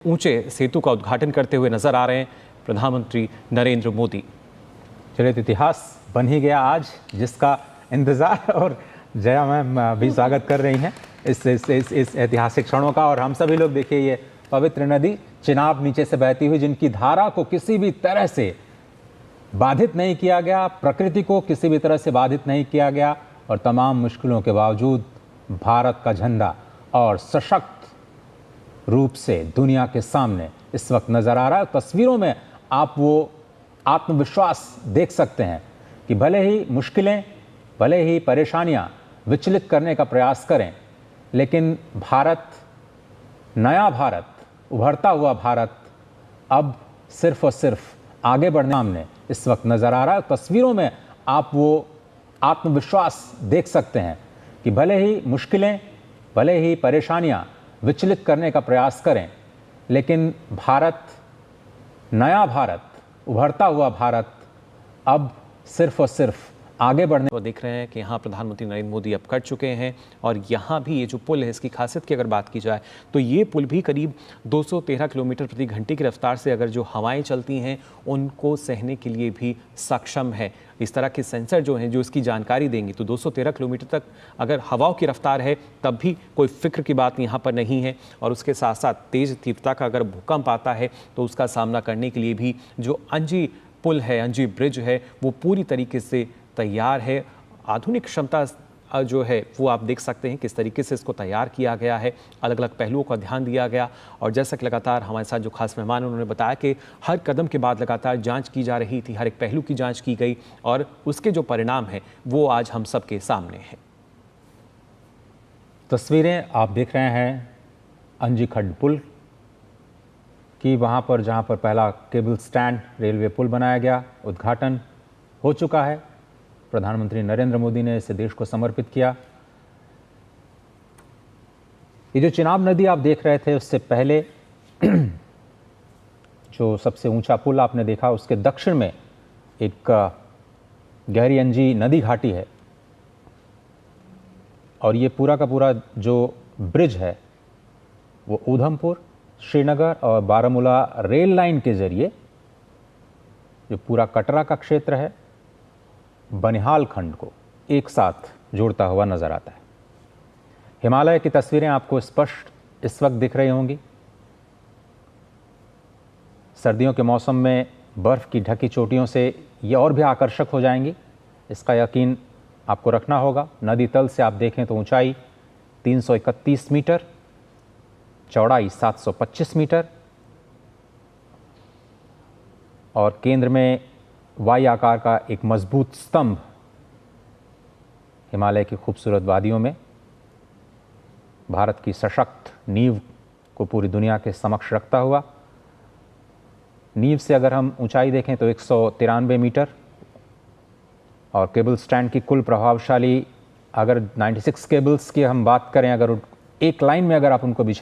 ऊंचे सेतु का उद्घाटन करते हुए नजर आ रहे हैं प्रधानमंत्री नरेंद्र मोदी। चलिए, तो इतिहास बन ही गया आज, जिसका इंतजार और जया मैम भी स्वागत कर रही हैं इस ऐतिहासिक क्षणों का। और हम सभी लोग देखिए, ये पवित्र नदी चिनाब नीचे से बहती हुई, जिनकी धारा को किसी भी तरह से बाधित नहीं किया गया, प्रकृति को किसी भी तरह से बाधित नहीं किया गया, और तमाम मुश्किलों के बावजूद भारत का झंडा और सशक्त रूप से दुनिया के सामने इस वक्त नजर आ रहा है। तस्वीरों में आप वो आत्मविश्वास देख सकते हैं कि भले ही मुश्किलें, भले ही परेशानियां विचलित करने का प्रयास करें, लेकिन भारत, नया भारत, उभरता हुआ भारत अब सिर्फ और सिर्फ आगे बढ़ने सामने इस वक्त नजर आ रहा है। तस्वीरों में आप वो आत्मविश्वास देख सकते हैं कि भले ही मुश्किलें, भले ही परेशानियां विचलित करने का प्रयास करें, लेकिन भारत, नया भारत, उभरता हुआ भारत अब सिर्फ और सिर्फ आगे बढ़ने को देख रहे हैं कि यहाँ प्रधानमंत्री नरेंद्र मोदी अब कर चुके हैं। और यहाँ भी ये जो पुल है, इसकी खासियत की अगर बात की जाए तो ये पुल भी करीब 213 किलोमीटर प्रति घंटे की रफ्तार से अगर जो हवाएं चलती हैं उनको सहने के लिए भी सक्षम है। इस तरह के सेंसर जो हैं जो इसकी जानकारी देंगे, तो 213 किलोमीटर तक अगर हवाओं की रफ्तार है तब भी कोई फिक्र की बात यहाँ पर नहीं है। और उसके साथ साथ तेज़ तीव्रता का अगर भूकंप आता है तो उसका सामना करने के लिए भी जो अंजी पुल है, अंजी ब्रिज है, वो पूरी तरीके से तैयार है। आधुनिक क्षमता जो है वो आप देख सकते हैं किस तरीके से इसको तैयार किया गया है, अलग अलग पहलुओं का ध्यान दिया गया। और जैसा कि लगातार हमारे साथ जो खास मेहमान उन्होंने बताया कि हर कदम के बाद लगातार जांच की जा रही थी, हर एक पहलू की जांच की गई और उसके जो परिणाम हैं वो आज हम सबके सामने हैं। तस्वीरें आप देख रहे हैं अंजी खड्ड पुल की, वहाँ पर जहाँ पर पहला केबल स्टैंड रेलवे पुल बनाया गया, उद्घाटन हो चुका है। प्रधानमंत्री नरेंद्र मोदी ने इसे देश को समर्पित किया। ये जो चिनाब नदी आप देख रहे थे, उससे पहले जो सबसे ऊंचा पुल आपने देखा, उसके दक्षिण में एक गहरी अंजी नदी घाटी है। और ये पूरा का पूरा जो ब्रिज है वो उधमपुर, श्रीनगर और बारामूला रेल लाइन के जरिए जो पूरा कटरा का क्षेत्र है, बनिहाल खंड को एक साथ जोड़ता हुआ नजर आता है। हिमालय की तस्वीरें आपको स्पष्ट इस वक्त दिख रही होंगी। सर्दियों के मौसम में बर्फ की ढकी चोटियों से ये और भी आकर्षक हो जाएंगी, इसका यकीन आपको रखना होगा। नदी तल से आप देखें तो ऊंचाई 331 मीटर, चौड़ाई 725 मीटर और केंद्र में वाई आकार का एक मजबूत स्तंभ हिमालय की खूबसूरत वादियों में भारत की सशक्त नींव को पूरी दुनिया के समक्ष रखता हुआ। नींव से अगर हम ऊंचाई देखें तो 193 मीटर और केबल स्टैंड की कुल प्रभावशाली, अगर 96 केबल्स की हम बात करें, अगर एक लाइन में अगर आप उनको बिछा